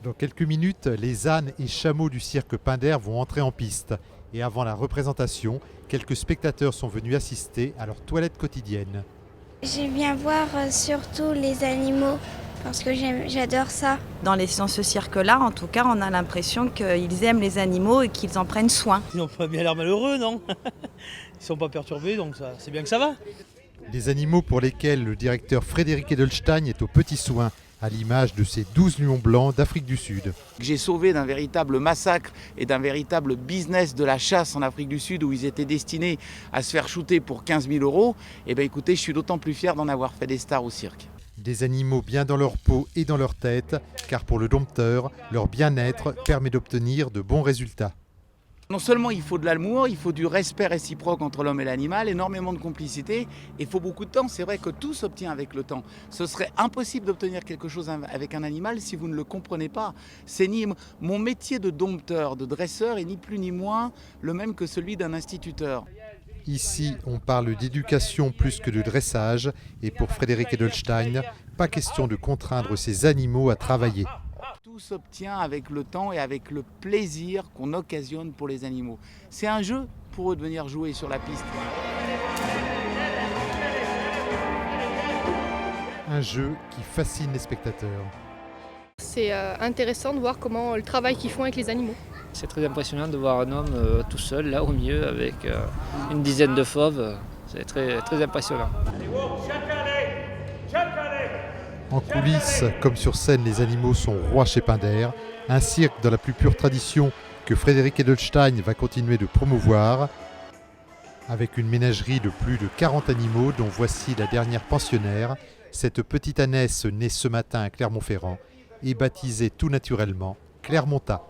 Dans quelques minutes, les ânes et chameaux du cirque Pinder vont entrer en piste. Et avant la représentation, quelques spectateurs sont venus assister à leur toilette quotidienne. J'aime bien voir surtout les animaux parce que j'adore ça. Dans ce cirque-là, en tout cas, on a l'impression qu'ils aiment les animaux et qu'ils en prennent soin. Ils n'ont pas bien l'air malheureux, non? Ils ne sont pas perturbés, donc c'est bien que ça va. Des animaux pour lesquels le directeur Frédéric Edelstein est aux petits soins, à l'image de ces 12 lions blancs d'Afrique du Sud. J'ai sauvé d'un véritable massacre et d'un véritable business de la chasse en Afrique du Sud où ils étaient destinés à se faire shooter pour 15 000 €. Et bien écoutez, je suis d'autant plus fier d'en avoir fait des stars au cirque. Des animaux bien dans leur peau et dans leur tête, car pour le dompteur, leur bien-être permet d'obtenir de bons résultats. Non seulement il faut de l'amour, il faut du respect réciproque entre l'homme et l'animal, énormément de complicité, et il faut beaucoup de temps. C'est vrai que tout s'obtient avec le temps. Ce serait impossible d'obtenir quelque chose avec un animal si vous ne le comprenez pas. Mon métier de dompteur, de dresseur est ni plus ni moins le même que celui d'un instituteur. Ici, on parle d'éducation plus que de dressage, et pour Frédéric Edelstein, pas question de contraindre ces animaux à travailler. Tout s'obtient avec le temps et avec le plaisir qu'on occasionne pour les animaux. C'est un jeu pour eux de venir jouer sur la piste. Un jeu qui fascine les spectateurs. C'est intéressant de voir comment le travail qu'ils font avec les animaux. C'est très impressionnant de voir un homme tout seul là au milieu avec une dizaine de fauves. C'est très, très impressionnant. En coulisses, comme sur scène, les animaux sont rois chez Pinder, un cirque dans la plus pure tradition que Frédéric Edelstein va continuer de promouvoir, avec une ménagerie de plus de 40 animaux dont voici la dernière pensionnaire, cette petite ânesse née ce matin à Clermont-Ferrand et baptisée tout naturellement Clermonta.